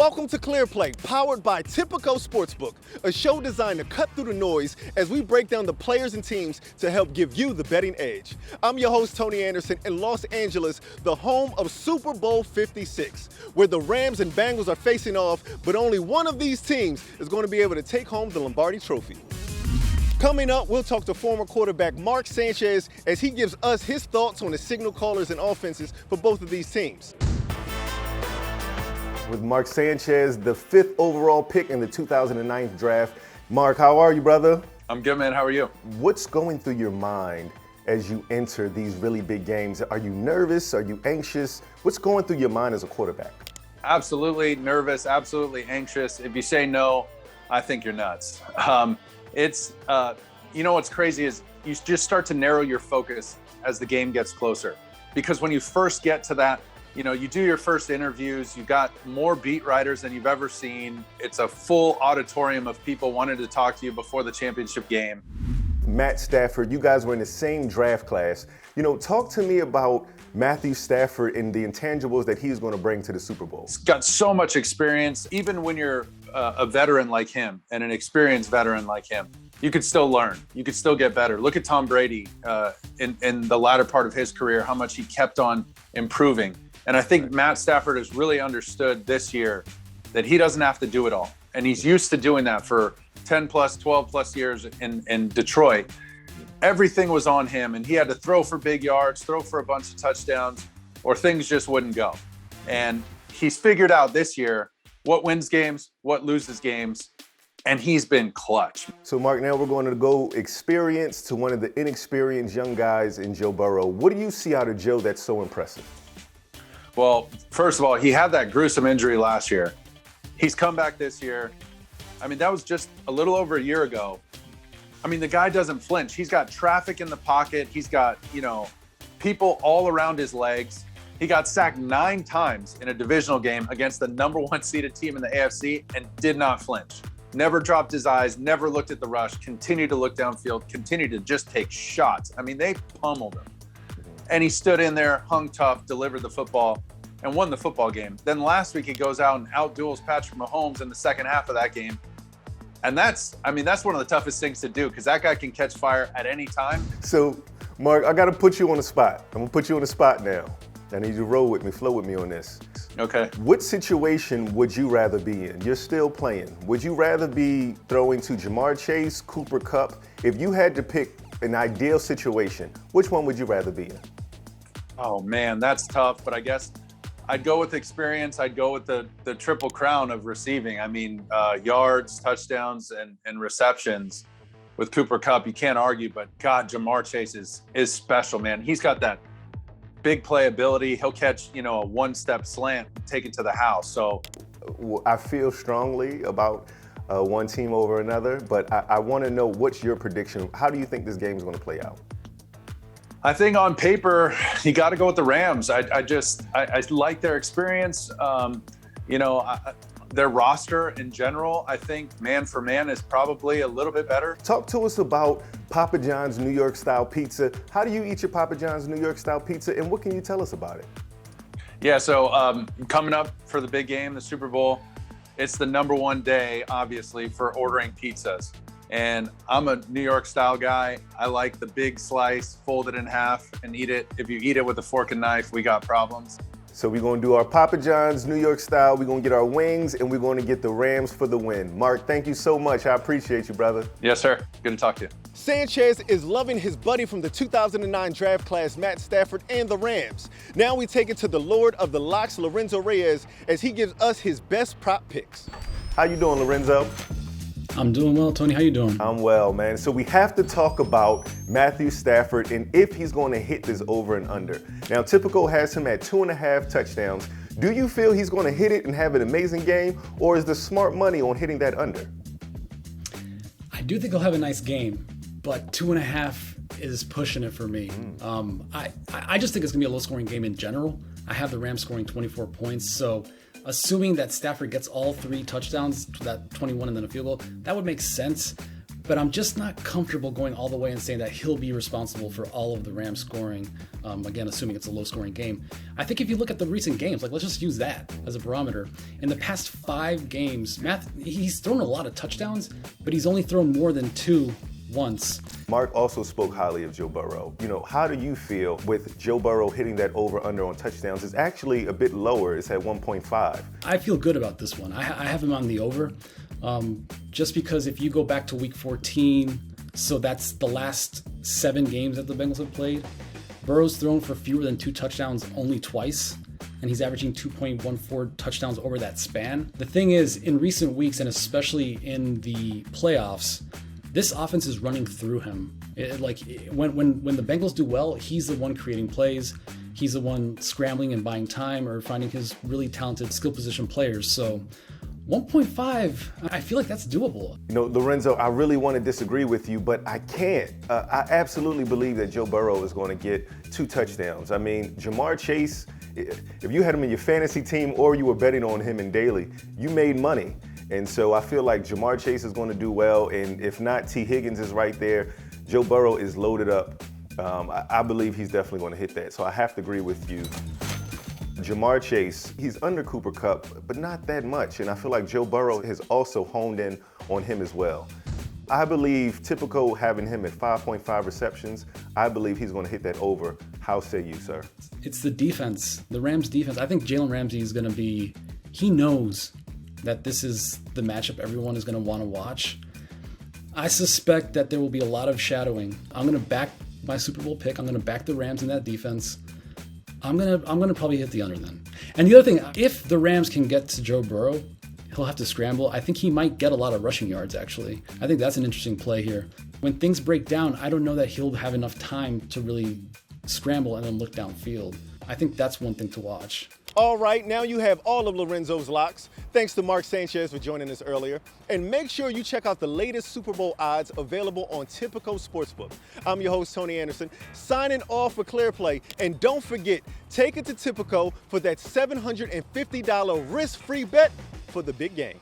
Welcome to Clear Play, powered by Tipico Sportsbook, a show designed to cut through the noise as we break down the players and teams to help give you the betting edge. I'm your host, Tony Anderson, in Los Angeles, the home of Super Bowl 56, where the Rams and Bengals are facing off, but only one of these teams is going to be able to take home the Lombardi Trophy. Coming up, we'll talk to former quarterback Mark Sanchez as he gives us his thoughts on the signal callers and offenses for both of these teams. With Mark Sanchez, the 5th overall pick in the 2009 draft. Mark, how are you, brother? I'm good, man. How are you? What's going through your mind as you enter these really big games? Are you nervous? Are you anxious? What's going through your mind as a quarterback? Absolutely nervous, absolutely anxious. If you say no, I think you're nuts. You know what's crazy is you just start to narrow your focus as the game gets closer. Because when you first get to that, you do your first interviews, you've got more beat writers than you've ever seen. It's a full auditorium of people wanting to talk to you before the championship game. Matt Stafford, you guys were in the same draft class. Talk to me about Matthew Stafford and the intangibles that he's going to bring to the Super Bowl. He's got so much experience. Even when you're a veteran like him and an experienced veteran like him, you could still learn. You could still get better. Look at Tom Brady in the latter part of his career, how much he kept on improving. And I think Matt Stafford has really understood this year that he doesn't have to do it all. And he's used to doing that for 10 plus, 12 plus years in Detroit. Everything was on him, and he had to throw for big yards, throw for a bunch of touchdowns, or things just wouldn't go. And he's figured out this year what wins games, what loses games, and he's been clutch. So, Mark, now we're going to go experience to one of the inexperienced young guys in Joe Burrow. What do you see out of Joe that's so impressive? Well, first of all, he had that gruesome injury last year. He's come back this year. I mean, that was just a little over a year ago. I mean, the guy doesn't flinch. He's got traffic in the pocket. He's got, people all around his legs. He got sacked 9 times in a divisional game against the number 1 seeded team in the AFC and did not flinch. Never dropped his eyes, never looked at the rush, continued to look downfield, continued to just take shots. I mean, they pummeled him. And he stood in there, hung tough, delivered the football, and won the football game. Then last week he goes out and outduels Patrick Mahomes in the second half of that game. And that's one of the toughest things to do because that guy can catch fire at any time. So, Mark, I got to put you on the spot. I'm going to put you on the spot now. I need you to roll with me, flow with me on this. Okay. What situation would you rather be in? You're still playing. Would you rather be throwing to Jamar Chase, Cooper Kupp? If you had to pick an ideal situation, which one would you rather be in? Oh, man, that's tough. But I guess I'd go with experience. I'd go with the triple crown of receiving. I mean, yards, touchdowns, and receptions with Cooper Kupp. You can't argue, but God, Jamar Chase is special, man. He's got that big playability. He'll catch, a one-step slant, take it to the house. So I feel strongly about one team over another, but I want to know what's your prediction. How do you think this game is going to play out? I think on paper, you got to go with the Rams. I like their experience. Their roster in general, I think man for man is probably a little bit better. Talk to us about Papa John's New York style pizza. How do you eat your Papa John's New York style pizza, and what can you tell us about it? Yeah, so coming up for the big game, the Super Bowl, it's the number 1 day, obviously, for ordering pizzas. And I'm a New York style guy. I like the big slice, fold it in half and eat it. If you eat it with a fork and knife, we got problems. So we're going to do our Papa John's New York style. We're going to get our wings, and we're going to get the Rams for the win. Mark, thank you so much. I appreciate you, brother. Yes, sir. Good to talk to you. Sanchez is loving his buddy from the 2009 draft class, Matt Stafford, and the Rams. Now we take it to the Lord of the Locks, Lorenzo Reyes, as he gives us his best prop picks. How you doing, Lorenzo? I'm doing well, Tony. How you doing? I'm well, man. So we have to talk about Matthew Stafford and if he's going to hit this over and under. Now, Tipico has him at 2.5 touchdowns. Do you feel he's going to hit it and have an amazing game, or is the smart money on hitting that under? I do think he'll have a nice game, but 2.5 is pushing it for me. I just think it's going to be a low-scoring game in general. I have the Rams scoring 24 points, so assuming that Stafford gets all 3 touchdowns, that 21 and then a field goal, that would make sense. but I'm just not comfortable going all the way and saying that he'll be responsible for all of the Rams scoring, again, assuming it's a low-scoring game. I think if you look at the recent games, like let's just use that as a barometer. In the past 5 games, he's thrown a lot of touchdowns, but he's only thrown more than 2 once. Mark also spoke highly of Joe Burrow. You know, how do you feel with Joe Burrow hitting that over-under on touchdowns? It's actually a bit lower. It's at 1.5. I feel good about this one. I have him on the over, just because if you go back to week 14, so that's the last 7 games that the Bengals have played, Burrow's thrown for fewer than 2 touchdowns only twice, and he's averaging 2.14 touchdowns over that span. The thing is, in recent weeks, and especially in the playoffs, this offense is running through him. When the Bengals do well, he's the one creating plays. He's the one scrambling and buying time or finding his really talented skill position players. So 1.5, I feel like that's doable. You know, Lorenzo, I really want to disagree with you, but I can't. I absolutely believe that Joe Burrow is going to get 2 touchdowns. I mean, Jamar Chase, if you had him in your fantasy team or you were betting on him in daily, you made money. And so I feel like Jamar Chase is going to do well, and if not, T. Higgins is right there. Joe Burrow is loaded up. I believe he's definitely going to hit that. So I have to agree with you. Jamar Chase, he's under Cooper Kupp, but not that much. And I feel like Joe Burrow has also honed in on him as well. I believe typical having him at 5.5 receptions, I believe he's going to hit that over. How say you, sir? It's the defense, the Rams defense. I think Jalen Ramsey is going to be, he knows that this is the matchup everyone is going to want to watch. I suspect that there will be a lot of shadowing. I'm going to back my Super Bowl pick. I'm going to back the Rams in that defense. I'm going to probably hit the under then. And the other thing, if the Rams can get to Joe Burrow, he'll have to scramble. I think he might get a lot of rushing yards, actually. I think that's an interesting play here. When things break down, I don't know that he'll have enough time to really scramble and then look downfield. I think that's one thing to watch. All right, now you have all of Lorenzo's locks. Thanks to Mark Sanchez for joining us earlier. And make sure you check out the latest Super Bowl odds available on Tipico Sportsbook. I'm your host, Tony Anderson, signing off for Clear Play. And don't forget, take it to Tipico for that $750 risk-free bet for the big game.